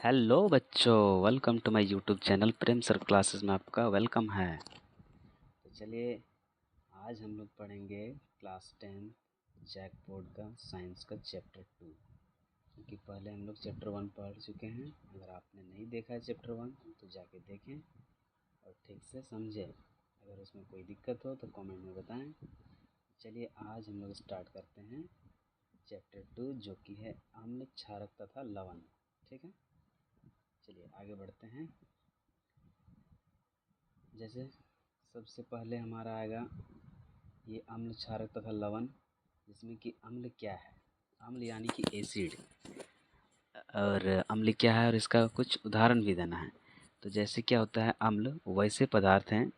Hello बच्चों, welcome to my YouTube channel Prem sir classes में आपका वेलकम है। तो चलिए आज हम लोग पढ़ेंगे क्लास 10 जैक बोर्ड का साइंस का चैप्टर 2, क्योंकि पहले हम लोग चैप्टर 1 पढ़ चुके हैं। अगर आपने नहीं देखा है चैप्टर 1 तो जाके देखें और ठीक से समझें। अगर उसमें कोई दिक्कत हो तो कमेंट में बताएं। चलिए आज हम लोग स्टार्ट करते हैं चैप्टर 2, जो कि है अम्ल, क्षारक तथा लवण। ठीक है, चलिए आगे बढ़ते हैं। जैसे सबसे पहले हमारा आएगा ये अम्ल, क्षारक तथा लवण, जिसमें कि अम्ल क्या है। अम्ल यानी कि एसिड, और अम्ल क्या है और इसका कुछ उदाहरण भी देना है। तो जैसे क्या होता है, अम्ल वैसे पदार्थ हैं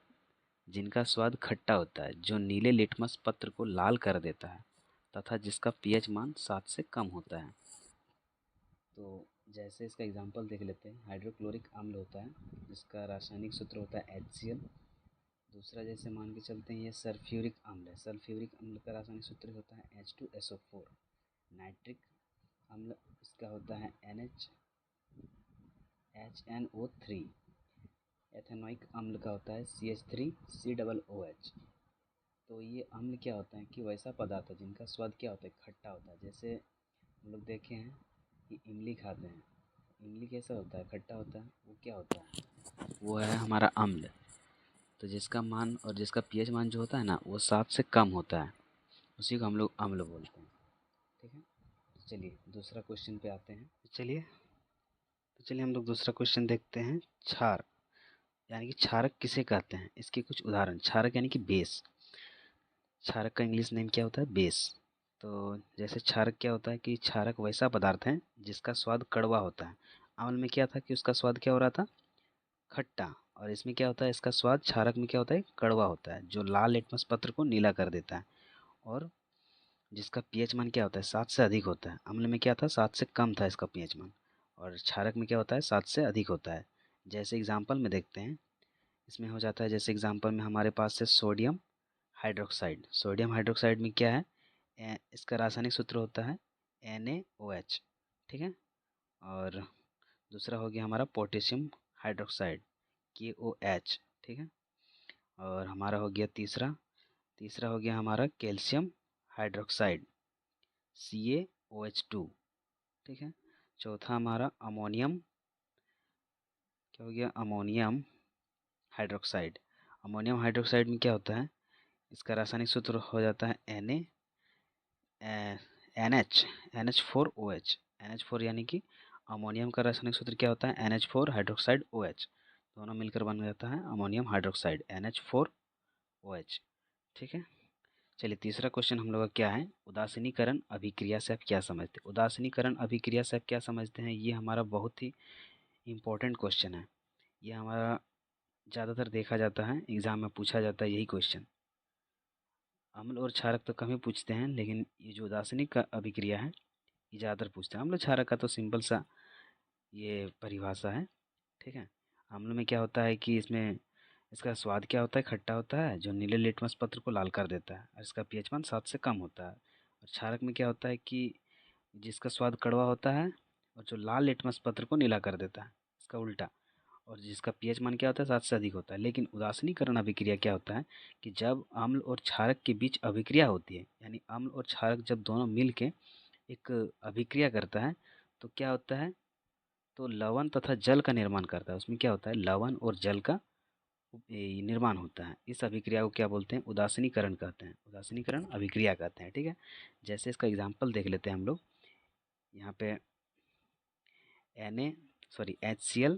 जिनका स्वाद खट्टा होता है, जो नीले लिटमस पत्र को लाल कर देता है तथा जिसका पीएच मान 7 से कम होता है। तो जैसे इसका एग्जांपल देख लेते हैं। हाइड्रोक्लोरिक अम्ल होता है जिसका रासायनिक सूत्र होता है HCl। दूसरा जैसे मान के चलते हैं, ये सल्फ्यूरिक अम्ल है। सल्फ्यूरिक अम्ल का रासायनिक सूत्र होता है H2SO4। नाइट्रिक अम्ल इसका होता है NHNO3। एथेनोइक अम्ल का होता है CH3COOH। तो ये अम्ल क्या होता है कि वैसा पदार्थ है जिनका स्वाद क्या होता है, खट्टा होता है। जैसे हम लोग देखे हैं कि इमली खाते हैं, इमली कैसा होता है, खट्टा होता है। वो क्या होता है, वो है हमारा अम्ल। तो जिसका मान और जिसका पीएच मान जो होता है ना, वो 7 से कम होता है, उसी को हम लोग अम्ल बोलते हैं। ठीक है, तो चलिए दूसरा क्वेश्चन पे आते हैं। तो चलिए हम लोग दूसरा क्वेश्चन देखते हैं। क्षार यानी कि क्षारक किसे कहते हैं, इसके कुछ उदाहरण। क्षारक यानी कि बेस। क्षारक का इंग्लिश नेम क्या होता है, बेस। तो जैसे क्षारक क्या होता है कि क्षारक वैसा पदार्थ है जिसका स्वाद कड़वा होता है। अम्ल में क्या था कि उसका स्वाद क्या हो रहा था, खट्टा। और इसमें क्या होता है, इसका स्वाद क्षारक में क्या होता है, कड़वा होता है, जो लाल लिटमस पत्र को नीला कर देता है। और जिसका पीएच मान क्या होता है, 7 से अधिक होता है। अम्ल में क्या था, 7 से कम था इसका पीएच मान, और क्षारक में क्या होता है, 7 से अधिक होता है। जैसे एग्जाम्पल में देखते हैं, इसमें हो जाता है। जैसे एग्जाम्पल में हमारे पास है सोडियम हाइड्रोक्साइड। सोडियम हाइड्रोक्साइड में क्या है, इसका रासायनिक सूत्र होता है NaOH। ठीक है, और दूसरा हो गया हमारा पोटेशियम हाइड्रोक्साइड, KOH। ठीक है, और हमारा हो गया तीसरा तीसरा हो गया हमारा कैल्शियम हाइड्रोक्साइड, CaOH2। ठीक है, चौथा हमारा अमोनियम, क्या हो गया, अमोनियम हाइड्रोक्साइड। अमोनियम हाइड्रोक्साइड में क्या होता है, इसका रासायनिक सूत्र हो जाता है NH4OH। NH4 यानी कि अमोनियम का रासायनिक सूत्र क्या होता है, NH4 हाइड्रोक्साइड OH। दोनों मिलकर बन जाता है अमोनियम हाइड्रोक्साइड, NH4OH। ठीक है, चलिए तीसरा क्वेश्चन हम लोग का क्या है, उदासीनीकरण अभिक्रिया से आप क्या समझते हैं। उदासीनीकरण अभिक्रिया से आप क्या समझते हैं, ये हमारा बहुत ही इम्पोर्टेंट क्वेश्चन है। ये हमारा ज़्यादातर देखा जाता है, एग्ज़ाम में पूछा जाता है यही क्वेश्चन। अम्ल और क्षारक तो कम ही पूछते हैं, लेकिन ये जो उदासीनिक का अभिक्रिया है ये ज़्यादातर पूछते हैं। अम्ल क्षारक का तो सिंपल सा ये परिभाषा है। ठीक है, अम्ल में क्या होता है कि इसमें इसका स्वाद क्या होता है, खट्टा होता है, जो नीले लिटमस पत्र को लाल कर देता है, और इसका पीएच मान 7 से कम होता है। और क्षारक में क्या होता है कि जिसका स्वाद कड़वा होता है और जो लाल लिटमस पत्र को नीला कर देता है, इसका उल्टा। और जिसका पीएच मान क्या होता है, 7 से अधिक होता है। लेकिन उदासीनीकरण अभिक्रिया क्या होता है कि जब अम्ल और क्षारक के बीच अभिक्रिया होती है, यानी अम्ल और क्षारक जब दोनों मिल के एक अभिक्रिया करता है, तो क्या होता है, तो लवण तथा जल का निर्माण करता है। उसमें क्या होता है, लवण और जल का निर्माण होता है। इस अभिक्रिया को क्या बोलते हैं, उदासीनीकरण कहते हैं, उदासीनीकरण अभिक्रिया कहते हैं। ठीक है, जैसे इसका एग्जाम्पल देख लेते हैं हम लोग। यहाँ पे HCl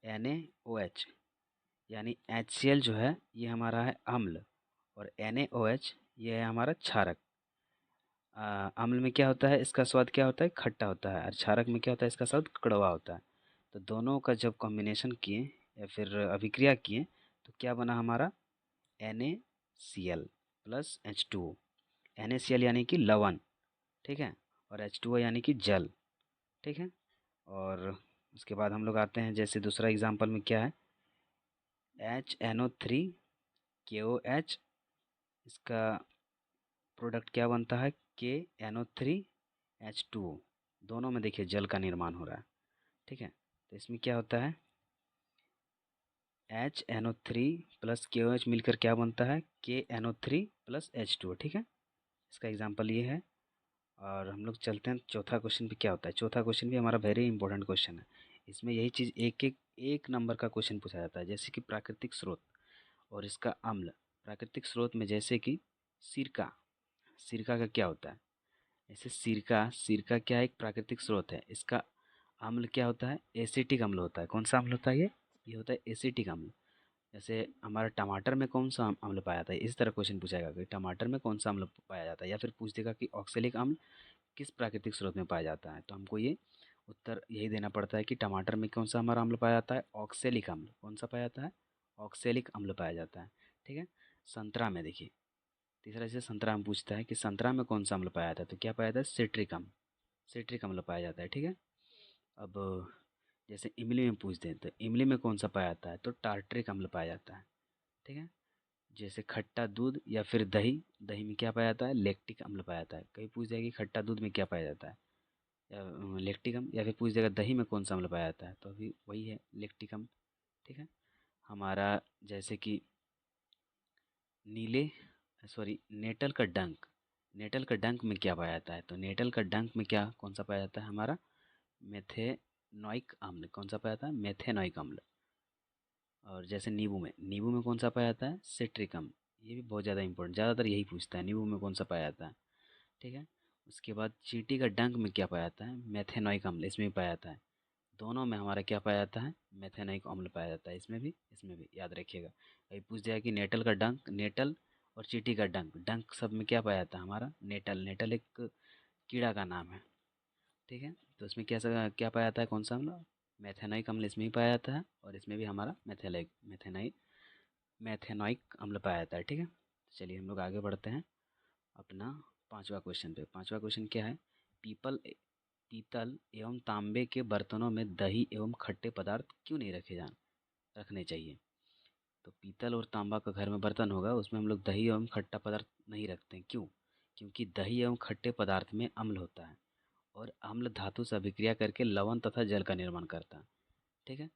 NaOH, यानी HCl जो है ये हमारा है अम्ल, और NaOH ये है हमारा क्षारक। अम्ल में क्या होता है, इसका स्वाद क्या होता है, खट्टा होता है, और क्षारक में क्या होता है, इसका स्वाद कड़वा होता है। तो दोनों का जब कॉम्बिनेशन किए या फिर अभिक्रिया किए, तो क्या बना हमारा, NaCl प्लस H2O। NaCl यानी कि लवण, ठीक है, और H2O यानी कि जल। ठीक है, और उसके बाद हम लोग आते हैं, जैसे दूसरा एग्जाम्पल में क्या है, HNO3KOH। इसका प्रोडक्ट क्या बनता है, KNO3H2O। दोनों में देखिए जल का निर्माण हो रहा है। ठीक है। तो इसमें क्या होता है, HNO3 प्लस KOH मिलकर क्या बनता है, KNO3 प्लस H2O। ठीक है, इसका एग्जाम्पल ये है। और हम लोग चलते हैं चौथा क्वेश्चन पे क्या होता है। चौथा क्वेश्चन भी हमारा वेरी इंपॉर्टेंट क्वेश्चन है। इसमें यही चीज़ एक नंबर का क्वेश्चन पूछा जाता है, जैसे कि प्राकृतिक स्रोत और इसका अम्ल। प्राकृतिक स्रोत में जैसे कि सिरका, सिरका का क्या होता है, जैसे सिरका, सिरका क्या है, एक प्राकृतिक स्रोत है। इसका अम्ल क्या होता है, एसिटिक अम्ल होता है। कौन सा अम्ल होता है ये होता है एसिटिक अम्ल। जैसे हमारा टमाटर में कौन सा अम्ल पाया जाता है, इस तरह क्वेश्चन पूछा जाएगा कि टमाटर में कौन सा अम्ल पाया जाता है, या फिर पूछ देगा कि ऑक्सैलिक अम्ल किस प्राकृतिक स्रोत में पाया जाता है। तो हमको ये उत्तर यही देना पड़ता है कि टमाटर में कौन सा हमारा अम्ल पाया जाता है, ऑक्सैलिक अम्ल। कौन सा पाया जाता है, ऑक्सैलिक अम्ल पाया जाता है। ठीक है। संतरा में देखिए, तीसरा जैसे संतरा में पूछता है कि संतरा में कौन सा अम्ल पाया जाता है, तो क्या पाया जाता है, सिट्रिक अम्ल। सिट्रिक अम्ल पाया जाता है। ठीक है। अब जैसे इमली में पूछ दें तो इमली में कौन सा पाया जाता है, तो टार्ट्रिक अम्ल पाया जाता है। ठीक है। जैसे खट्टा दूध या फिर दही, दही में क्या पाया जाता है, लैक्टिक अम्ल पाया जाता है। कहीं पूछ जाएगी खट्टा दूध में क्या पाया जाता है, या लैक्टिक अम्ल, या फिर पूछ देगा दही में कौन सा अम्ल पाया जाता है, तो अभी वही है लैक्टिक अम्ल। ठीक है। हमारा जैसे कि नीले सॉरी नेटल का डंक, नेटल का डंक में क्या पाया जाता है, तो नेटल का डंक में क्या कौन सा पाया जाता है हमारा, मेथेनॉइक अम्ल। कौन सा पाया जाता है, मेथेनॉइक अम्ल। और जैसे नींबू में, नींबू में कौन सा पाया जाता है, सिट्रिक अम्ल। ये भी बहुत ज़्यादा इंपॉर्टेंट, ज़्यादातर यही पूछता है, नींबू में कौन सा पाया जाता है। ठीक है। उसके बाद चींटी का डंक में क्या पाया जाता है, मेथेनॉइक अम्ल, इसमें भी पाया जाता है। दोनों में हमारा क्या पाया जाता है, मेथेनॉइक अम्ल पाया जाता है, इसमें भी याद रखिएगा। कहीं पूछ जाए कि नेटल का डंक, नेटल और चींटी का डंक, डंक सब में क्या पाया जाता है हमारा, नेटल। नेटल एक कीड़ा का नाम है। ठीक है। तो इसमें क्या पाया जाता है, कौन सा अम्ल, मेथेनॉइक अम्ल इसमें भी पाया जाता है, और इसमें भी हमारा मेथेनॉइक अम्ल पाया जाता है। ठीक है। चलिए हम लोग आगे बढ़ते हैं अपना पांचवा क्वेश्चन पे। पांचवा क्वेश्चन क्या है, पीतल एवं तांबे के बर्तनों में दही एवं खट्टे पदार्थ क्यों नहीं रखने चाहिए। तो पीतल और तांबा का घर में बर्तन होगा, उसमें हम लोग दही एवं खट्टा पदार्थ नहीं रखते हैं। क्यों, क्योंकि दही एवं खट्टे पदार्थ में अम्ल होता है, और अम्ल धातु से अभिक्रिया करके लवण तथा जल का निर्माण करता है। ठीक है।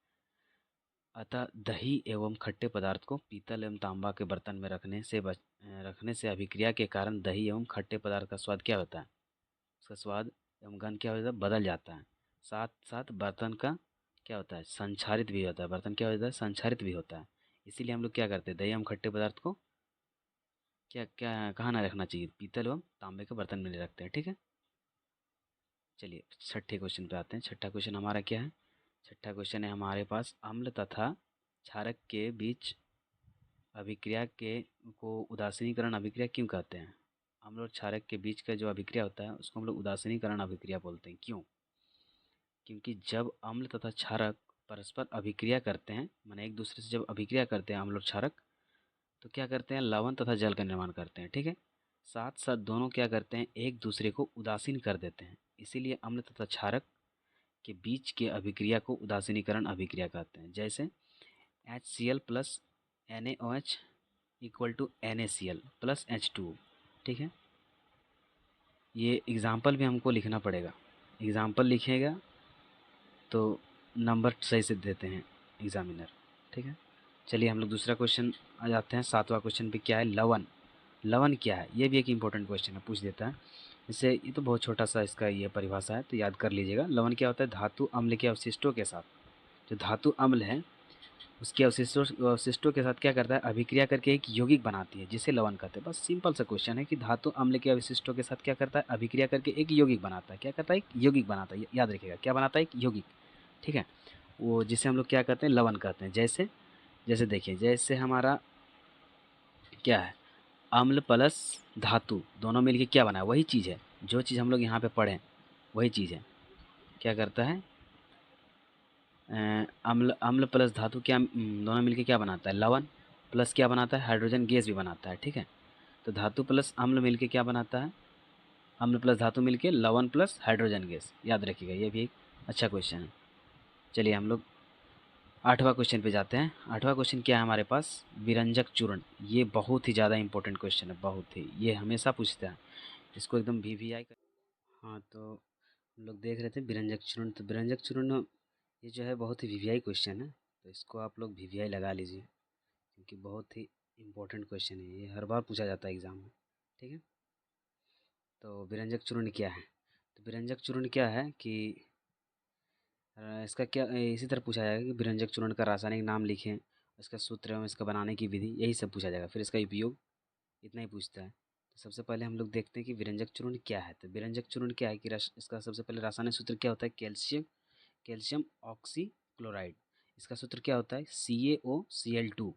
अतः दही एवं खट्टे पदार्थ को पीतल एवं तांबा के बर्तन में रखने से अभिक्रिया के कारण दही एवं खट्टे पदार्थ का स्वाद क्या होता है, उसका स्वाद एवं गंध क्या होता है, बदल जाता है। साथ साथ बर्तन का क्या होता है, संक्षारित भी होता है। बर्तन क्या होता है, संक्षारित भी होता है। इसीलिए हम लोग क्या करते हैं, दही एवं खट्टे पदार्थ को क्या क्या कहाँ ना रखना चाहिए, पीतल एवं तांबे के बर्तन में नहीं रखते हैं। ठीक है। चलिए छठे क्वेश्चन पे आते हैं। छठा क्वेश्चन हमारा क्या है, छठा क्वेश्चन है हमारे पास, अम्ल तथा क्षारक के बीच अभिक्रिया के को उदासीनीकरण अभिक्रिया क्यों कहते हैं। अम्ल और क्षारक के बीच का जो अभिक्रिया होता है उसको हम लोग उदासीनीकरण अभिक्रिया बोलते हैं। क्यों, क्योंकि जब अम्ल तथा क्षारक परस्पर अभिक्रिया करते हैं, माने एक दूसरे से जब अभिक्रिया करते हैं अम्ल और क्षारक, तो क्या करते हैं, लवण तथा जल का निर्माण करते हैं। ठीक है। साथ साथ दोनों क्या करते हैं, एक दूसरे को उदासीन कर देते हैं। इसीलिए अम्ल तथा क्षारक के बीच के अभिक्रिया को उदासीनीकरण अभिक्रिया कहते हैं। जैसे HCl plus NaOH equal to NaCl plus H2O। ठीक है। ये एग्ज़ाम्पल भी हमको लिखना पड़ेगा, एग्ज़ाम्पल लिखेगा तो नंबर सही से देते हैं एग्ज़ामिनर। ठीक है। चलिए हम लोग दूसरा क्वेश्चन आ जाते हैं। सातवां क्वेश्चन पे क्या है, लवण। लवण क्या है, ये भी एक इम्पोर्टेंट क्वेश्चन है, पूछ देता है। इससे ये तो बहुत छोटा सा इसका ये परिभाषा है, तो याद कर लीजिएगा। लवण क्या होता है, धातु अम्ल के अवशिष्टों के साथ, जो धातु अम्ल है उसके अवशिष्टों के साथ क्या करता है, अभिक्रिया करके एक यौगिक बनाती है, जिसे लवण कहते हैं। बस सिंपल सा क्वेश्चन है कि धातु अम्ल के अवशिष्टों के साथ क्या करता है, अभिक्रिया करके एक यौगिक बनाता है। क्या करता है, एक यौगिक बनाता है, याद रखिएगा क्या बनाता है, एक यौगिक। ठीक है। वो जिसे हम लोग क्या कहते हैं, लवण कहते हैं। जैसे जैसे देखिए, जैसे हमारा क्या है, अम्ल प्लस धातु दोनों मिलके क्या बना है, वही चीज़ है जो चीज़ हम लोग यहाँ पे पढ़ें, वही चीज़ है। क्या करता है, अम्ल अम्ल प्लस धातु क्या दोनों मिलके क्या बनाता है, लवण। प्लस क्या बनाता है, हाइड्रोजन गैस भी बनाता है। ठीक है। तो धातु प्लस अम्ल मिलके क्या बनाता है, अम्ल प्लस धातु मिलके लवण प्लस हाइड्रोजन गैस। याद रखिएगा, ये भी एक अच्छा क्वेश्चन है। चलिए हम लोग आठवां क्वेश्चन पे जाते हैं। आठवां क्वेश्चन क्या है हमारे पास, विरंजक चूर्ण। ये बहुत ही ज़्यादा इंपॉर्टेंट क्वेश्चन है, बहुत ही, ये हमेशा पूछता है इसको, एकदम VVI का। हाँ, तो हम लोग देख रहे थे विरंजक चूर्ण। तो विरंजक चूर्ण ये जो है बहुत ही वीवीआई क्वेश्चन है, तो इसको आप लोग वीवीआई लगा लीजिए, क्योंकि बहुत ही इम्पोर्टेंट क्वेश्चन है, ये हर बार पूछा जाता है एग्ज़ाम में। ठीक है, तो विरंजक चूर्ण क्या है? तो विरंजक चूर्ण क्या है कि इसका क्या इसी तरह पूछा जाएगा कि विरंजक चूर्ण का रासायनिक नाम लिखें, इसका सूत्र एवं इसका बनाने की विधि, यही सब पूछा जाएगा। फिर इसका उपयोग, इतना ही पूछता है। तो सबसे पहले हम लोग देखते हैं कि विरंजक चूर्ण क्या है। तो विरंजक चूर्ण क्या है कि इसका सबसे पहले रासायनिक सूत्र क्या होता है? Calcium calcium oxychloride. इसका सूत्र क्या होता है? CaOCl2।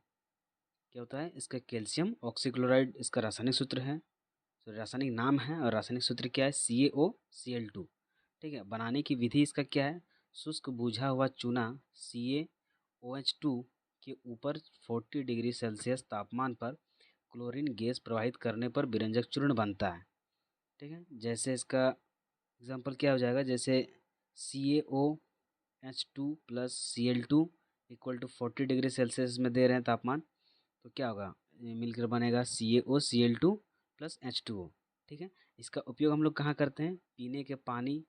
क्या होता है इसका? कैल्शियम ऑक्सीक्लोराइड इसका रासायनिक सूत्र है, तो रासायनिक नाम है, और रासायनिक सूत्र क्या है? CaOCl2। ठीक है, बनाने की विधि इसका क्या है? शुष्क बुझा हुआ चूना CaOH2 के ऊपर 40 डिग्री सेल्सियस तापमान पर क्लोरीन गैस प्रवाहित करने पर विरंजक चूर्ण बनता है। ठीक है, जैसे इसका एग्जाम्पल क्या हो जाएगा? जैसे CaOH2 plus Cl2 equal to 40 degree Celsius में दे रहे हैं तापमान, तो क्या होगा? ये मिलकर बनेगा CaOCl2 प्लस H2O। ठीक है, इसका उपयोग हम लोग कहाँ करते हैं? पीने के पानी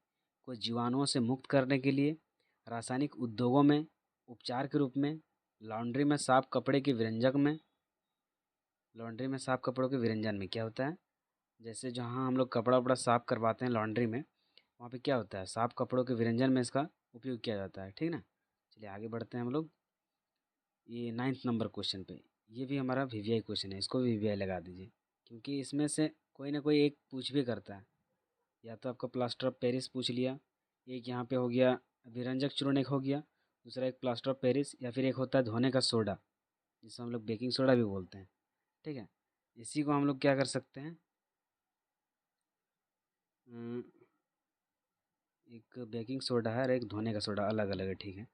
को जीवाणुओं से मुक्त करने के लिए, रासायनिक उद्योगों में, उपचार के रूप में, लॉन्ड्री में साफ कपड़े के विरंजक में। लॉन्ड्री में साफ कपड़ों के विरंजन में क्या होता है? जैसे जहाँ हम लोग कपड़ा वपड़ा साफ करवाते हैं लॉन्ड्री में, वहाँ पे क्या होता है? साफ कपड़ों के विरंजन में इसका उपयोग किया जाता है। ठीक ना, चलिए आगे बढ़ते हैं हम लोग। ये 9th नंबर क्वेश्चन पे, ये भी हमारा वीवीआई क्वेश्चन है, इसको भी वीवीआई लगा दीजिए, क्योंकि इसमें से कोई ना कोई एक पूछ भी करता है। या तो आपका प्लास्टर ऑफ पेरिस पूछ लिया, एक यहाँ पे हो गया विरंजक चूर्ण, एक हो गया, दूसरा एक प्लास्टर ऑफ पेरिस, या फिर एक होता है धोने का सोडा, जिसे हम लोग बेकिंग सोडा भी बोलते हैं। ठीक है, इसी को हम लोग क्या कर सकते हैं? एक बेकिंग सोडा है और एक धोने का सोडा, अलग अलग है। ठीक है,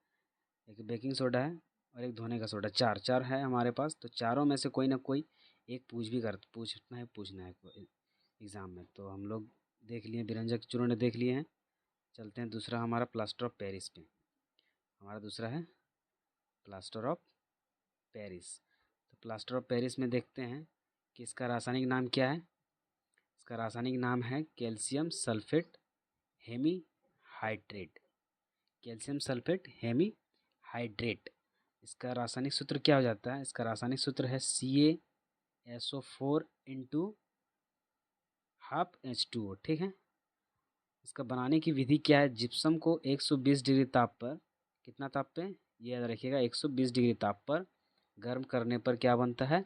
एक बेकिंग सोडा है और एक धोने का सोडा, चार चार है हमारे पास, तो चारों में से कोई ना कोई एक पूछना है एग्ज़ाम में। तो हम लोग देख लिए विरंजक चूर्ण, देख लिए हैं। चलते हैं दूसरा हमारा प्लास्टर ऑफ पेरिस पे। हमारा दूसरा है प्लास्टर ऑफ पेरिस। तो प्लास्टर ऑफ पेरिस में देखते हैं कि इसका रासायनिक नाम क्या है। इसका रासायनिक नाम है calcium sulphate hemi hydrate. Calcium sulphate hemi hydrate. इसका रासायनिक सूत्र क्या हो जाता है? इसका रासायनिक सूत्र है CaSO4 इंटू हाफ H2O। ठीक है, इसका बनाने की विधि क्या है? जिप्सम को 120 डिग्री ताप पर, कितना ताप पे? ये याद रखिएगा, 120 डिग्री ताप पर गर्म करने पर क्या बनता है?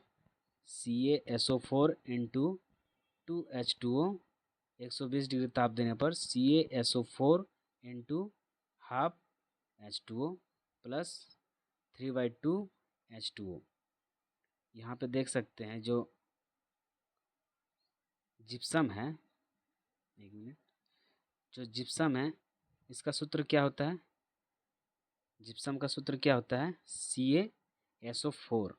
CaSO4 into 2H2O। 120 डिग्री ताप देने पर CaSO4 into half H2O plus 3/2 H2O। यहाँ पे देख सकते हैं जो जिप्सम है, एक मिनट, जो जिप्सम है इसका सूत्र क्या होता है? जिप्सम का सूत्र क्या होता है? CaSO4।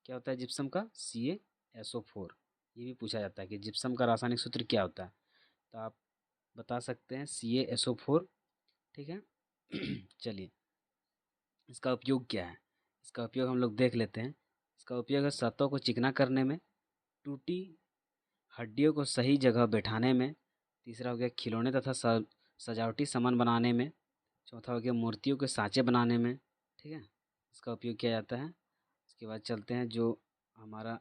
क्या होता है जिप्सम का? CaSO4। ये भी पूछा जाता है कि जिप्सम का रासायनिक सूत्र क्या होता है, तो आप बता सकते हैं CaSO4। ठीक है चलिए, इसका उपयोग क्या है? इसका उपयोग हम लोग देख लेते हैं। इसका उपयोग है सतहों को चिकना करने में, टूटी हड्डियों को सही जगह बैठाने में, तीसरा हो गया खिलौने तथा सजावटी सामान बनाने में, चौथा हो गया मूर्तियों के सांचे बनाने में। ठीक है, इसका उपयोग किया जाता है। इसके बाद चलते हैं जो हमारा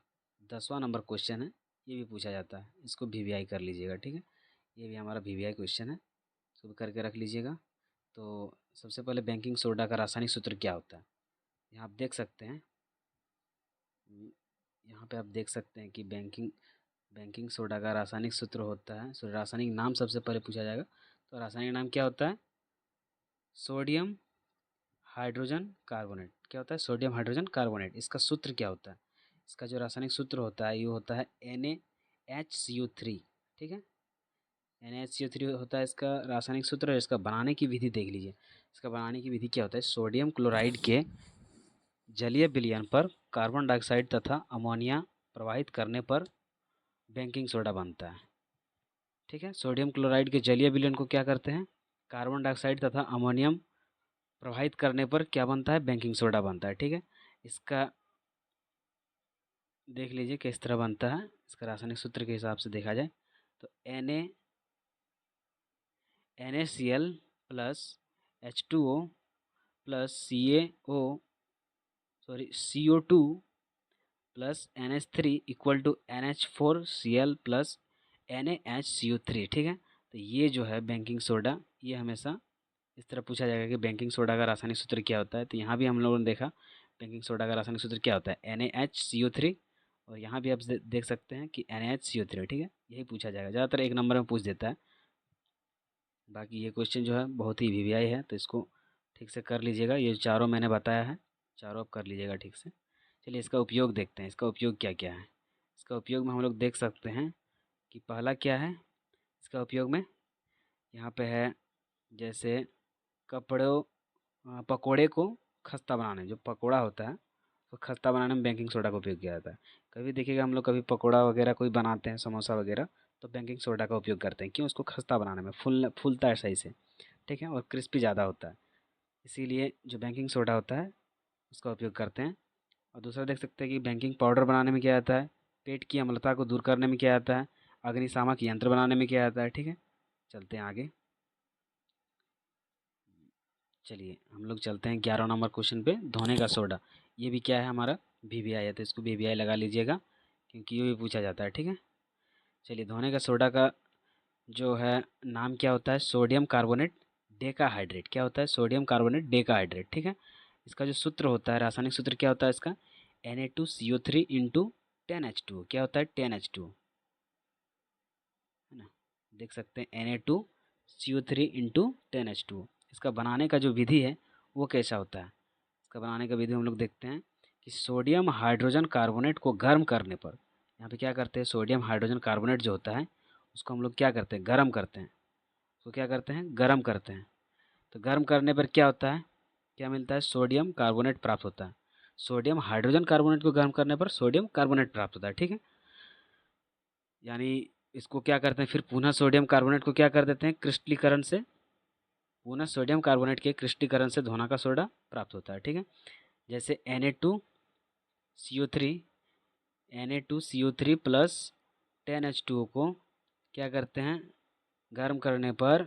10वां नंबर क्वेश्चन है, ये भी पूछा जाता है, इसको वीवीआई कर लीजिएगा। ठीक है, ये भी हमारा वीवीआई क्वेश्चन है, इसको भी करके रख लीजिएगा। तो सबसे पहले बेकिंग सोडा का रासायनिक सूत्र क्या होता है? यहाँ आप देख सकते हैं, यहाँ पे आप देख सकते हैं कि बेकिंग सोडा का रासायनिक सूत्र होता है, सो रासायनिक नाम सबसे पहले पूछा जाएगा। तो रासायनिक नाम क्या होता है? Sodium hydrogen carbonate. क्या होता है? Sodium hydrogen carbonate. इसका सूत्र क्या होता है? इसका जो रासायनिक सूत्र होता है ये होता है NaHCO3। ठीक है, NaHCO3 होता है इसका रासायनिक सूत्र। इसका बनाने की विधि देख लीजिए। इसका बनाने की विधि क्या होता है? सोडियम क्लोराइड के जलीय विलयन पर कार्बन डाइऑक्साइड तथा अमोनिया प्रवाहित करने पर बेकिंग सोडा बनता है। ठीक है, सोडियम क्लोराइड के जलीय विलयन को क्या करते हैं? कार्बन डाइऑक्साइड तथा अमोनियम प्रवाहित करने पर क्या बनता है? बेकिंग सोडा बनता है। ठीक है, इसका देख लीजिए किस तरह बनता है। इसका रासायनिक सूत्र के हिसाब से देखा जाए तो NaCl plus H2O plus CO2 plus NH3 equal to NH4Cl plus NaHCO3। ठीक है, तो ये जो है बेकिंग सोडा, ये हमेशा इस तरह पूछा जाएगा कि बेकिंग सोडा का रासायनिक सूत्र क्या होता है। तो यहाँ भी हम लोगों ने देखा बेकिंग सोडा का रासायनिक सूत्र क्या होता है, NaHCO3, और यहाँ भी आप देख सकते हैं कि NaHCO3। ठीक है, यही पूछा जाएगा, ज़्यादातर एक नंबर में पूछ देता है। बाकी ये क्वेश्चन जो है बहुत ही VVI है, तो इसको ठीक से कर लीजिएगा। ये चारों मैंने बताया है, चारों आप कर लीजिएगा ठीक से। चलिए इसका उपयोग देखते हैं, इसका उपयोग क्या क्या है। इसका उपयोग में हम लोग देख सकते हैं कि पहला क्या है इसका उपयोग में, यहाँ पे है जैसे कपड़ों पकोड़े को खस्ता बनाने, जो पकोड़ा होता है तो खस्ता बनाने में बेकिंग सोडा का उपयोग किया जाता है। कभी देखिएगा हम लोग कभी पकोड़ा वगैरह कोई बनाते हैं, समोसा वगैरह, तो बेकिंग सोडा का उपयोग करते हैं। क्यों? उसको खस्ता बनाने में, फूलता है सही से, ठीक है, और क्रिस्पी ज़्यादा होता है, इसीलिए जो बेकिंग सोडा होता है उसका उपयोग करते हैं। और दूसरा देख सकते हैं कि बेकिंग पाउडर बनाने में क्या आता है, पेट की अम्लता को दूर करने में क्या आता है, अग्निशामक यंत्र बनाने में क्या आता है। ठीक है, चलते हैं आगे। चलिए हम लोग चलते हैं 11 नंबर क्वेश्चन पे, धोने का सोडा। ये भी क्या है हमारा, VVI है, तो इसको VVI लगा लीजिएगा क्योंकि ये भी पूछा जाता है। ठीक है, चलिए धोने का सोडा का जो है नाम क्या होता है, सोडियम कार्बोनेट डेकाहाइड्रेट। क्या होता है, सोडियम कार्बोनेट डेकाहाइड्रेट। ठीक है, इसका जो सूत्र होता है, रासायनिक सूत्र क्या होता है इसका, Na2CO3 इंटू 10H2। क्या होता है, 10H2, है ना, देख सकते हैं Na2CO3 इंटू 10H2। इसका बनाने का जो विधि है वो कैसा होता है, इसका बनाने का विधि हम लोग देखते हैं कि सोडियम हाइड्रोजन कार्बोनेट को गर्म करने पर, यहाँ पे क्या करते हैं, सोडियम हाइड्रोजन कार्बोनेट जो होता है उसको हम लोग क्या करते हैं, गर्म करते हैं। उसको क्या करते हैं, गर्म करते हैं। तो गर्म करने पर क्या होता है, क्या मिलता है, सोडियम कार्बोनेट प्राप्त होता है। सोडियम हाइड्रोजन कार्बोनेट को गर्म करने पर सोडियम कार्बोनेट प्राप्त होता है। ठीक है, यानी इसको क्या करते हैं, फिर पुनः सोडियम कार्बोनेट को क्या कर देते हैं, क्रिस्टलीकरण से, पुनः सोडियम कार्बोनेट के क्रिस्टलीकरण से धोना का सोडा प्राप्त होता है। ठीक है, जैसे Na2CO3 Na2CO3 प्लस 10H2O को क्या करते हैं, गर्म करने पर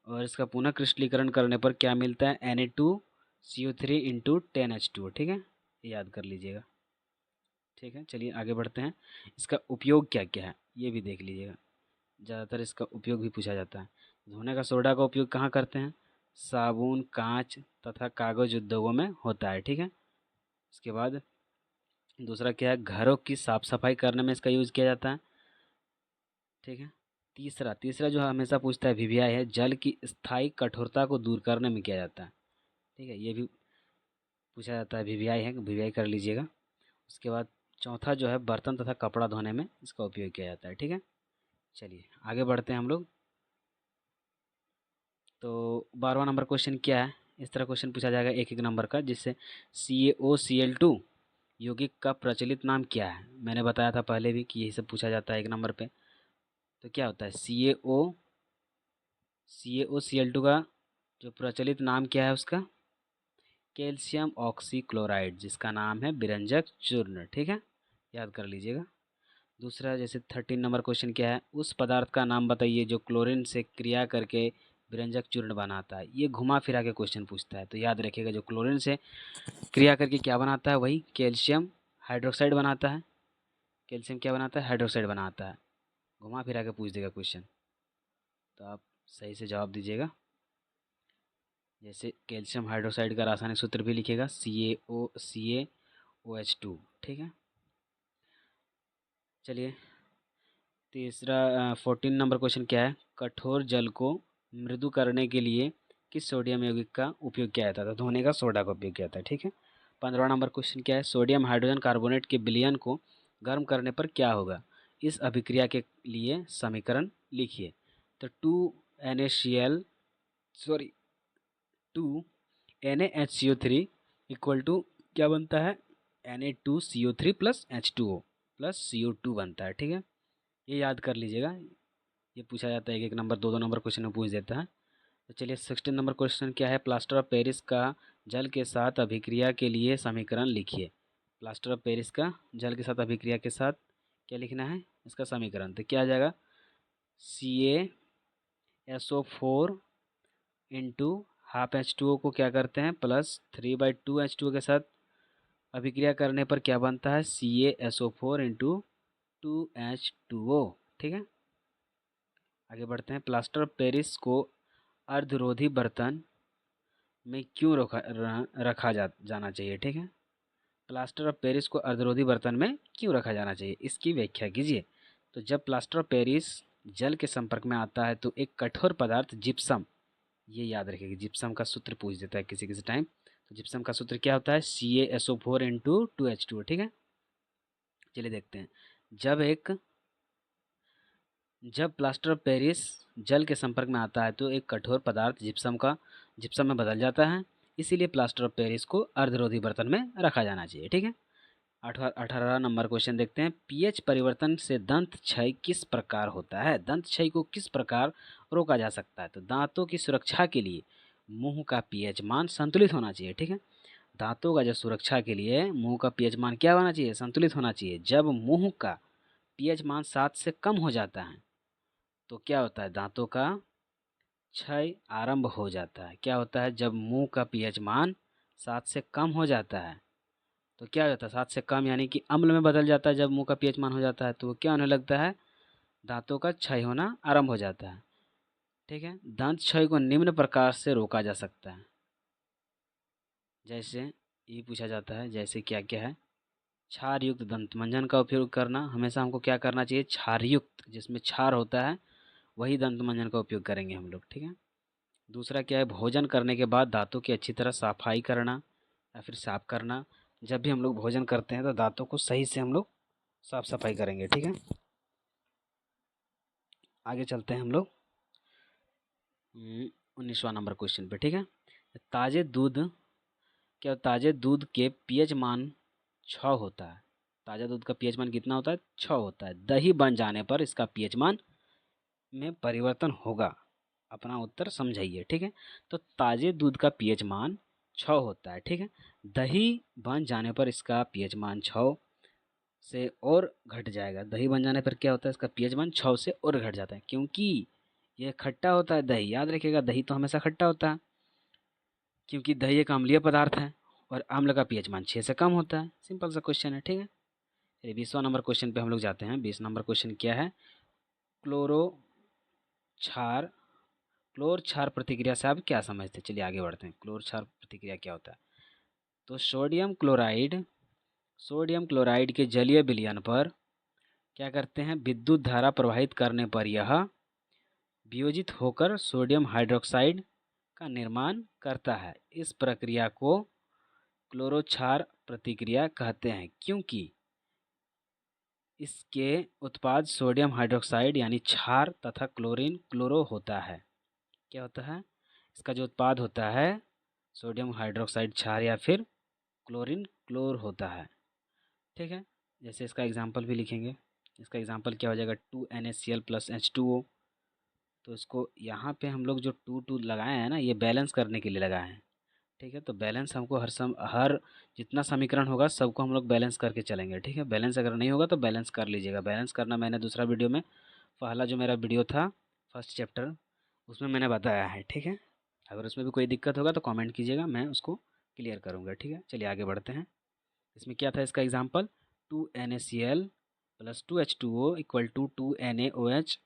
और इसका पुनः क्रिस्टलीकरण करने पर क्या मिलता है, Na2CO3 इंटू 10H2O। ठीक है, ये याद कर लीजिएगा। ठीक है, चलिए आगे बढ़ते हैं। इसका उपयोग क्या क्या है ये भी देख लीजिएगा, ज़्यादातर इसका उपयोग भी पूछा जाता है। धोने का सोडा का उपयोग कहाँ करते हैं, साबुन, कांच तथा कागज उद्योगों में होता है। ठीक है, इसके बाद दूसरा क्या है, घरों की साफ सफाई करने में इसका यूज़ किया जाता है। ठीक है, तीसरा तीसरा जो हमेशा पूछता है VVI है, जल की स्थायी कठोरता को दूर करने में किया जाता है। ठीक है, ये भी पूछा जाता है, VVI है, VVI कर लीजिएगा। उसके बाद चौथा जो है, बर्तन तथा कपड़ा धोने में इसका उपयोग किया जाता है। ठीक है, चलिए आगे बढ़ते हैं हम लोग। तो 12वां नंबर क्वेश्चन क्या है, इस तरह क्वेश्चन पूछा जाएगा एक एक नंबर का, जिससे CaOCl2 यौगिक का प्रचलित नाम क्या है। मैंने बताया था पहले भी कि यही सब पूछा जाता है एक नंबर पे। तो क्या होता है, CaOCl2 का जो प्रचलित नाम क्या है उसका, कैल्शियम ऑक्सीक्लोराइड, जिसका नाम है बिरंजक चूर्ण। ठीक है, याद कर लीजिएगा। दूसरा जैसे 13 नंबर क्वेश्चन क्या है, उस पदार्थ का नाम बताइए जो क्लोरीन से क्रिया करके बिरंजक चूर्ण बनाता है। ये घुमा फिरा के क्वेश्चन पूछता है, तो याद रखिएगा जो क्लोरीन से क्रिया करके क्या बनाता है, वही कैल्शियम हाइड्रोक्साइड बनाता है। कैल्शियम क्या बनाता है, हाइड्रोक्साइड बनाता है। घुमा फिरा के पूछ देगा क्वेश्चन, तो आप सही से जवाब दीजिएगा। जैसे कैल्शियम हाइड्रोक्साइड का रासायनिक सूत्र भी लिखेगा, CaOH2। ठीक है, चलिए तीसरा 14 नंबर क्वेश्चन क्या है, कठोर जल को मृदु करने के लिए किस सोडियम यौगिक का उपयोग किया जाता था, धोने का सोडा का उपयोग किया जाता है। ठीक है, 15वां नंबर क्वेश्चन क्या है, सोडियम हाइड्रोजन कार्बोनेट के विलयन को गर्म करने पर क्या होगा, इस अभिक्रिया के लिए समीकरण लिखिए। तो 2NaCl sorry 2NaHCO3 equal to क्या बनता है, Na2CO3 plus H2O plus CO2 बनता है। ठीक है, ये याद कर लीजिएगा, ये पूछा जाता है एक एक नंबर, दो दो नंबर क्वेश्चन में पूछ देता है। तो चलिए 16 नंबर क्वेश्चन क्या है, प्लास्टर ऑफ पेरिस का जल के साथ अभिक्रिया के लिए समीकरण लिखिए। प्लास्टर ऑफ पेरिस का जल के साथ अभिक्रिया के साथ क्या लिखना है, इसका समीकरण, तो क्या आ जाएगा, CaSO4 इंटू हाफ H2O को क्या करते हैं +3/2 H2O के साथ अभिक्रिया करने पर क्या बनता है CaSO4 इंटू 2H2O। ठीक है, आगे बढ़ते हैं। प्लास्टर ऑफ पेरिस को अर्धरोधी बर्तन में क्यों रखा जाना चाहिए। ठीक है, प्लास्टर ऑफ पेरिस को अर्धरोधी बर्तन में क्यों रखा जाना चाहिए, इसकी व्याख्या कीजिए। तो जब प्लास्टर ऑफ पेरिस जल के संपर्क में आता है तो एक कठोर पदार्थ जिप्सम, ये याद रखिएगा, जिप्सम का सूत्र पूछ देता है किसी किसी टाइम। तो जिप्सम का सूत्र क्या होता है CaSO4 इंटू 2H2O। ठीक है, चलिए देखते हैं। जब प्लास्टर ऑफ पेरिस जल के संपर्क में आता है तो एक कठोर पदार्थ जिप्सम में बदल जाता है, इसीलिए प्लास्टर ऑफ पेरिस को अर्धरोधी बर्तन में रखा जाना चाहिए। ठीक है, 18 नंबर क्वेश्चन देखते हैं। पीएच परिवर्तन से दंत क्षय किस प्रकार होता है, दंत क्षय को किस प्रकार रोका जा सकता है। तो दांतों की सुरक्षा के लिए मुंह का पीएच मान संतुलित होना चाहिए। ठीक है, दांतों का जो सुरक्षा के लिए मुंह का पीएच मान क्या होना चाहिए, संतुलित होना चाहिए। जब मुंह का पीएच मान 7 से कम हो जाता है तो क्या होता है, दांतों का क्षय आरंभ हो जाता है। क्या होता है, जब मुंह का पीएच मान 7 से कम हो जाता है तो क्या होता है, 7 से कम यानी कि अम्ल में बदल जाता है। जब मुंह का पीएच मान हो जाता है तो क्या होने लगता है, दांतों का क्षय होना आरंभ हो जाता है। ठीक है, दांत क्षय को निम्न प्रकार से रोका जा सकता है। जैसे ये पूछा जाता है, जैसे क्या क्या है, क्षार युक्त दंत मंजन का उपयोग करना। हमेशा हमको क्या करना चाहिए, क्षार युक्त, जिसमें क्षार होता है वही दंत मंजन का उपयोग करेंगे हम लोग। ठीक है, दूसरा क्या है, भोजन करने के बाद दांतों की अच्छी तरह सफाई करना या फिर साफ करना। जब भी हम लोग भोजन करते हैं तो दांतों को सही से हम लोग साफ सफाई करेंगे। ठीक है, आगे चलते हैं हम लोग 19वां नंबर क्वेश्चन पे। ठीक है, ताजे दूध ताजे दूध के पीएच मान 6 होता है। ताज़ा दूध का पीएच मान कितना होता है, 6 होता है। दही बन जाने पर इसका पीएच मान में परिवर्तन होगा। अपना उत्तर समझाइए। ठीक है, तो ताजे दूध का पीएच मान 6 होता है। ठीक है, दही बन जाने पर इसका पीएच मान 6 से और घट जाएगा। दही बन जाने पर क्या होता है, इसका पीएच मान 6 से और घट जाता है, क्योंकि यह खट्टा होता है। दही याद रखिएगा, दही तो हमेशा खट्टा होता है, क्योंकि दही एक अम्लीय पदार्थ है और अम्ल का पीएच मान 6 से कम होता है। सिंपल सा क्वेश्चन है। ठीक है, 20वां नंबर क्वेश्चन पे हम लोग जाते हैं। 20 नंबर क्वेश्चन क्या है, क्लोरो क्षार क्लोर क्षार प्रतिक्रिया से आप क्या समझते हैं। चलिए आगे बढ़ते हैं। क्लोर क्षार प्रतिक्रिया क्या होता है, तो सोडियम क्लोराइड के जलीय विलयन पर क्या करते हैं, विद्युत धारा प्रवाहित करने पर यह वियोजित होकर सोडियम हाइड्रोक्साइड का निर्माण करता है। इस प्रक्रिया को क्लोरो क्षार प्रतिक्रिया कहते हैं, क्योंकि इसके उत्पाद सोडियम हाइड्रोक्साइड यानी क्षार तथा क्लोरीन क्लोरो होता है। क्या होता है, इसका जो उत्पाद होता है सोडियम हाइड्रोक्साइड क्षार या फिर क्लोरीन क्लोर होता है। ठीक है, जैसे इसका एग्जांपल भी लिखेंगे। इसका एग्जांपल क्या हो जाएगा, 2NaCl + H2O। तो इसको यहाँ पे हम लोग जो 2 लगाए हैं ना, ये बैलेंस करने के लिए लगाए हैं। ठीक है, तो बैलेंस हमको हर जितना समीकरण होगा सबको हम लोग बैलेंस करके चलेंगे। ठीक है, बैलेंस अगर नहीं होगा तो बैलेंस कर लीजिएगा। बैलेंस करना मैंने दूसरा वीडियो में, पहला जो मेरा वीडियो था फर्स्ट चैप्टर, उसमें मैंने बताया है। ठीक है, अगर उसमें भी कोई दिक्कत होगा तो कमेंट कीजिएगा, मैं उसको क्लियर करूँगा। ठीक है, चलिए आगे बढ़ते हैं। इसमें क्या था, इसका example 2NaCl + 2H2O = 2NaOH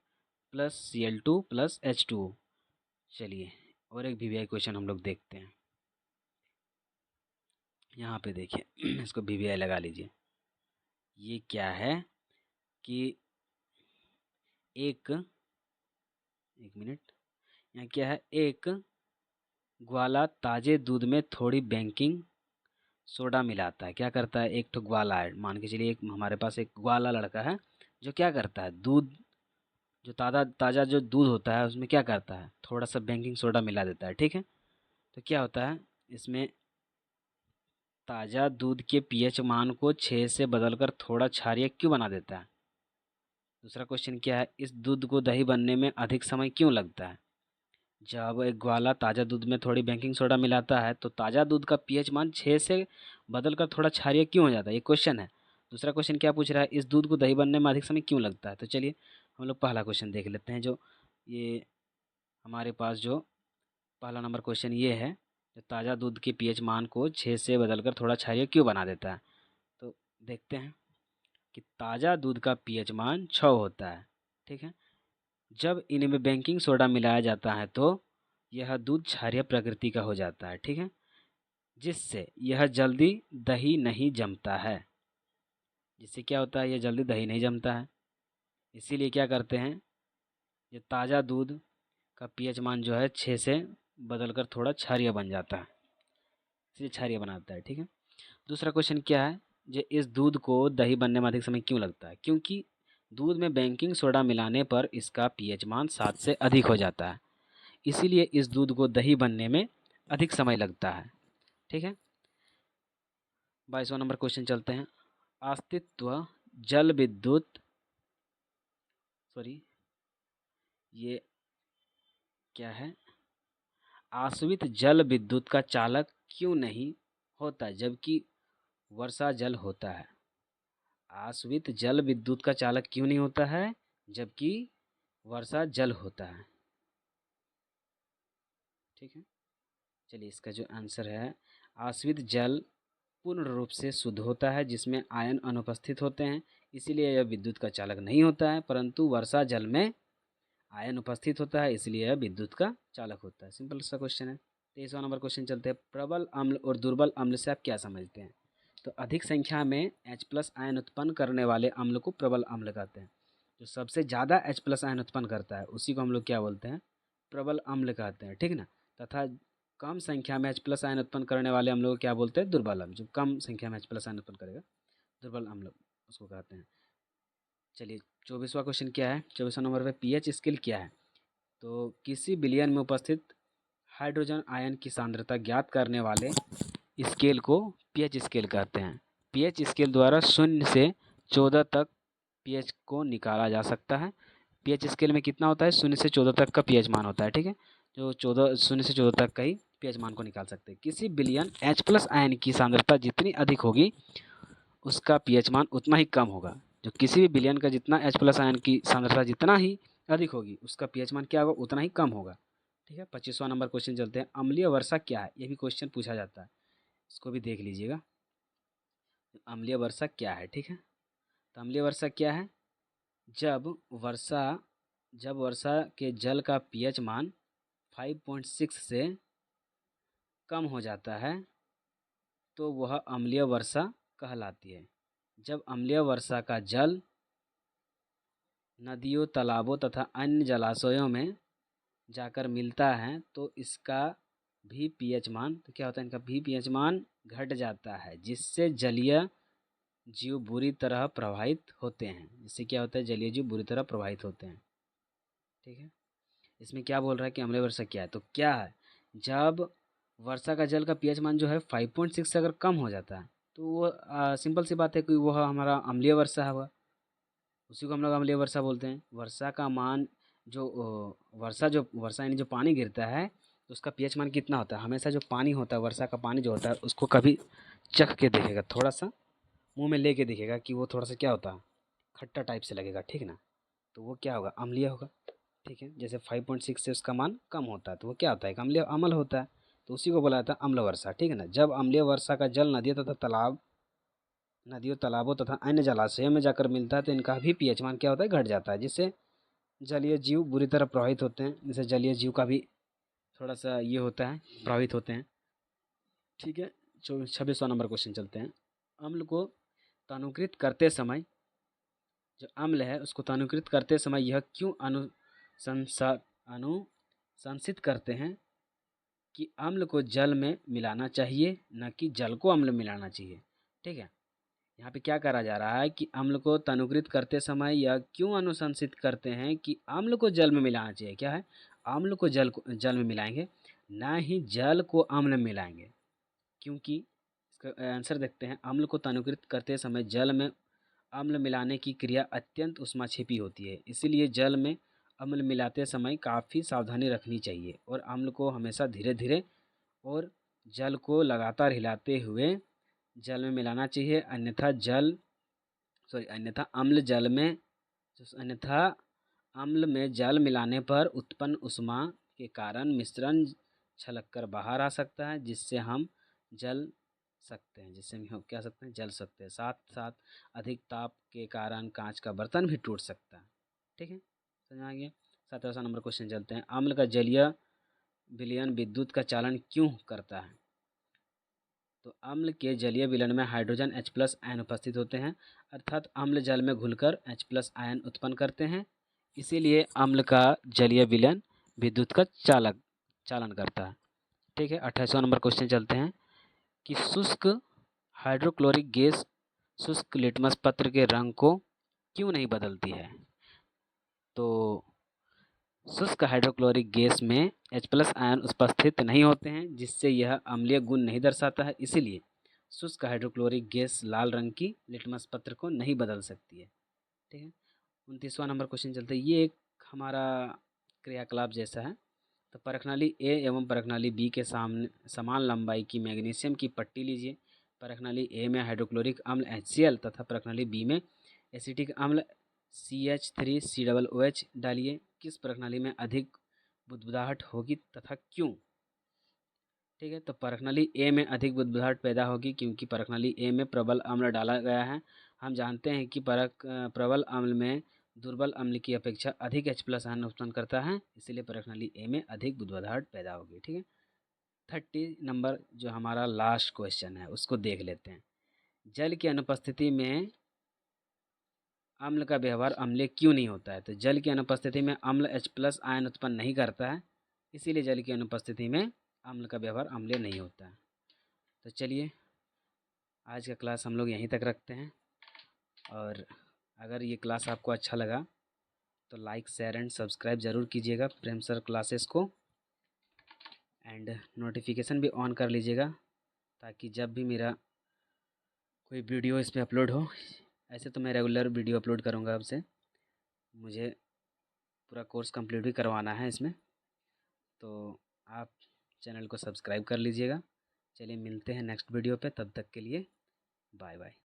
+ Cl2 + H2O। चलिए और एक VVI क्वेश्चन हम लोग देखते हैं। यहाँ पे देखिए इसको VVI लगा लीजिए। ये क्या है कि एक मिनट, यहाँ क्या है, एक ग्वाला ताजे दूध में थोड़ी बेकिंग सोडा मिलाता है। क्या करता है, एक तो ग्वाला है, मान के चलिए एक हमारे पास एक ग्वाला लड़का है जो क्या करता है, दूध जो ताज़ा ताज़ा जो दूध होता है उसमें क्या करता है, थोड़ा सा बेकिंग सोडा मिला देता है। ठीक है, तो क्या होता है, इसमें ताज़ा दूध के पीएच मान को 6 से बदलकर थोड़ा क्षारीय क्यों बना देता है। दूसरा क्वेश्चन क्या है, इस दूध को दही बनने में अधिक समय क्यों लगता है। जब एक ग्वाला ताज़ा दूध में थोड़ी बेकिंग सोडा मिलाता है तो ताज़ा दूध का पीएच मान 6 से बदलकर थोड़ा क्षारीय क्यों हो जाता है, ये क्वेश्चन है। दूसरा क्वेश्चन क्या पूछ रहा है, इस दूध को दही बनने में अधिक समय क्यों लगता है। तो चलिए हम लोग पहला क्वेश्चन देख लेते हैं। जो ये हमारे पास जो पहला नंबर क्वेश्चन ये है, ताज़ा दूध के पीएच मान को 6 से बदलकर थोड़ा क्षारीय क्यों बना देता है। तो देखते हैं कि ताज़ा दूध का पीएच मान 6 होता है, ठीक है। जब इनमें बेकिंग सोडा मिलाया जाता है तो यह दूध क्षारीय प्रकृति का हो जाता है, ठीक है, जिससे यह जल्दी दही नहीं जमता है। जिससे क्या होता है, यह जल्दी दही नहीं जमता है। इसीलिए क्या करते हैं, ये ताज़ा दूध का पीएच मान जो है 6 से बदलकर थोड़ा क्षारीय बन जाता है, इसलिए क्षारीय बनाता है, ठीक है। दूसरा क्वेश्चन क्या है, जो इस दूध को दही बनने में अधिक समय क्यों लगता है। क्योंकि दूध में बेकिंग सोडा मिलाने पर इसका पीएच मान 7 से अधिक हो जाता है, इसीलिए इस दूध को दही बनने में अधिक समय लगता है, ठीक है। 22वां नंबर क्वेश्चन चलते हैं। अस्तित्व जल विद्युत सॉरी ये क्या है, आश्रित जल विद्युत का चालक क्यों नहीं होता जबकि वर्षा जल होता है। आश्रित जल विद्युत का चालक क्यों नहीं होता है जबकि वर्षा जल होता है, ठीक है। चलिए इसका जो आंसर है, आश्रित जल पूर्ण रूप से शुद्ध होता है जिसमें आयन अनुपस्थित होते हैं, इसीलिए यह विद्युत का चालक नहीं होता है, परंतु वर्षा जल में आयन उपस्थित होता है, इसलिए यह विद्युत का चालक होता है। सिंपल सा क्वेश्चन है। 23वां नंबर क्वेश्चन चलते हैं। प्रबल अम्ल और दुर्बल अम्ल से आप क्या समझते हैं। तो अधिक संख्या में H+ आयन उत्पन्न करने वाले अम्ल को प्रबल अम्ल कहते हैं। जो सबसे ज़्यादा H+ आयन उत्पन्न करता है उसी को हम लोग क्या बोलते हैं, प्रबल अम्ल कहते हैं, ठीक ना। तथा कम संख्या में H+ आयन उत्पन्न करने वाले अम्लों को क्या बोलते हैं, दुर्बल अम्ल। जो कम संख्या में H+ आयन उत्पन्न करेगा दुर्बल अम्ल उसको कहते हैं। चलिए 24वां क्वेश्चन क्या है, 24वां नंबर पे पीएच स्केल क्या है। तो किसी विलयन में उपस्थित हाइड्रोजन आयन की सांद्रता ज्ञात करने वाले स्केल को पीएच स्केल कहते हैं। पीएच स्केल द्वारा 0 से 14 तक पीएच को निकाला जा सकता है। पीएच स्केल में कितना होता है, 0 से 14 तक का पीएच मान होता है, ठीक है। जो 0 से 14 तक का ही पीएच मान को निकाल सकते हैं। किसी विलयन H+ आयन की सांद्रता जितनी अधिक होगी उसका पीएच मान उतना ही कम होगा। जो किसी भी विलयन का जितना H+ आयन की सांद्रता जितना ही अधिक होगी उसका पीएच मान क्या होगा, उतना ही कम होगा, ठीक है। 25वां नंबर क्वेश्चन चलते हैं। अम्लीय वर्षा क्या है, ये भी क्वेश्चन पूछा जाता है, इसको भी देख लीजिएगा। अम्लीय वर्षा क्या है, ठीक है। तो अम्लीय वर्षा क्या है, जब वर्षा जब वर्षा के जल का पीएच मान 5.6 से कम हो जाता है तो वह अम्लीय वर्षा कहलाती है। जब अम्लीय वर्षा का जल नदियों, तालाबों तथा अन्य जलाशयों में जाकर मिलता है तो इसका भी पीएच मान, तो क्या होता है, इनका भी पीएच मान घट जाता है, जिससे जलीय जीव बुरी तरह प्रभावित होते हैं। इससे क्या होता है, जलीय जीव बुरी तरह प्रभावित होते हैं, ठीक है। इसमें क्या बोल रहा है कि अम्लीय वर्षा क्या है, तो क्या है, जब वर्षा का जल का पीएच मान जो है 5.6 से अगर कम हो जाता है तो वो सिंपल सी बात है कि वह हमारा अम्लीय वर्षा है, उसी को हम लोग अम्लीय वर्षा बोलते हैं। वर्षा का मान जो वर्षा यानी जो पानी गिरता है तो उसका पीएच मान कितना होता है, हमेशा जो पानी होता है, वर्षा का पानी जो होता है उसको कभी चख के देखेगा, थोड़ा सा मुंह में लेके देखेगा कि वो थोड़ा सा क्या होता है, खट्टा टाइप से लगेगा, ठीक ना। तो वो क्या होगा, अम्लीय होगा, ठीक है। जैसे 5.6 से उसका मान कम होता है तो वो क्या होता है, एक अम्लीय अम्ल होता है, तो उसी को बोला जाता है अम्ल वर्षा, ठीक है ना। जब अम्लीय वर्षा का जल नदियों, तालाबों तथा अन्य जलाशयों में जाकर मिलता है तो इनका भी पीएच मान क्या होता है, घट जाता है, जिससे जलीय जीव बुरी तरह प्रभावित होते हैं। जिससे जलीय जीव का भी थोड़ा सा ये होता है, प्रभावित होते हैं, ठीक है। 26वां नंबर क्वेश्चन चलते हैं। अम्ल को तनुकृत करते समय, जो अम्ल है उसको तनुकृत करते समय यह क्यों अनुशंसित करते हैं कि अम्ल को जल में मिलाना चाहिए, न कि जल को अम्ल में मिलाना चाहिए, ठीक है। यहाँ पे क्या करा जा रहा है कि अम्ल को तनुकृत करते समय यह क्यों अनुशंसित करते हैं कि अम्ल को जल में मिलाना चाहिए, क्या है, अम्ल को जल में मिलाएंगे, ना ही जल को अम्ल में मिलाएंगे। क्योंकि इसका आंसर देखते हैं। अम्ल को तनुकृत करते समय जल में अम्ल मिलाने की क्रिया अत्यंत ऊष्माक्षेपी होती है, इसीलिए जल में अम्ल मिलाते समय काफ़ी सावधानी रखनी चाहिए और अम्ल को हमेशा धीरे धीरे और जल को लगातार हिलाते हुए जल में मिलाना चाहिए। अन्यथा अम्ल में जल मिलाने पर उत्पन्न ऊष्मा के कारण मिश्रण छलक कर बाहर आ सकता है, जिससे हम जल सकते हैं, जिससे हम क्या सकते हैं, जल सकते हैं। साथ साथ अधिक ताप के कारण कांच का बर्तन भी टूट सकता है। ठीक है, समझ आ गया। 17वां नंबर क्वेश्चन चलते हैं। अम्ल का जलीय विलयन विद्युत का चालन क्यों करता है? तो अम्ल के जलीय विलयन में हाइड्रोजन H+ आयन उपस्थित होते हैं, अर्थात अम्ल जल में घुलकर H+ आयन उत्पन्न करते हैं। इसीलिए अम्ल का जलीय विलयन विद्युत का चालन करता है। ठीक है, 28वां नंबर क्वेश्चन चलते हैं कि शुष्क हाइड्रोक्लोरिक गैस शुष्क लिटमस पत्र के रंग को क्यों नहीं बदलती है? तो शुष्क हाइड्रोक्लोरिक गैस में H+ आयन उपस्थित नहीं होते हैं, जिससे यह अम्लीय गुण नहीं दर्शाता है। इसीलिए शुष्क हाइड्रोक्लोरिक गैस लाल रंग की लिटमस पत्र को नहीं बदल सकती है। ठीक है, 29वां नंबर क्वेश्चन चलते हैं। ये एक हमारा क्रियाकलाप जैसा है। तो परखनाली ए एवं परखनाली बी के सामने समान लंबाई की मैग्नीशियम की पट्टी लीजिए। परखनाली ए में हाइड्रोक्लोरिक अम्ल HCl तथा परखनाली बी में एसिटिक अम्ल CH3COOH डालिए। किस परखनाली में अधिक बुदबुदाहट होगी तथा क्यों? ठीक है, तो परखनाली ए में अधिक बुदबुदाहट पैदा होगी क्योंकि परखनाली ए में प्रबल अम्ल डाला गया है। हम जानते हैं कि प्रबल अम्ल में दुर्बल अम्ल की अपेक्षा अधिक H+ आयन उत्पन्न करता है, इसीलिए परखनाली ए में अधिक बुदबुदाहट पैदा होगी। ठीक है, 30 नंबर जो हमारा लास्ट क्वेश्चन है उसको देख लेते हैं। जल की अनुपस्थिति में अम्ल का व्यवहार अम्लीय क्यों नहीं होता है? तो जल की अनुपस्थिति में अम्ल H+ आयन उत्पन्न नहीं करता है, इसीलिए जल की अनुपस्थिति में अम्ल का व्यवहार अम्लीय नहीं होता है। तो चलिए आज का क्लास हम लोग यहीं तक रखते हैं, और अगर ये क्लास आपको अच्छा लगा तो लाइक शेयर एंड सब्सक्राइब ज़रूर कीजिएगा प्रेम सर क्लासेस को, एंड नोटिफिकेशन भी ऑन कर लीजिएगा ताकि जब भी मेरा कोई वीडियो इस पर अपलोड हो, ऐसे तो मैं रेगुलर वीडियो अपलोड करूँगा आपसे, मुझे पूरा कोर्स कंप्लीट भी करवाना है इसमें, तो आप चैनल को सब्सक्राइब कर लीजिएगा। चलिए मिलते हैं नेक्स्ट वीडियो पे, तब तक के लिए बाय बाय।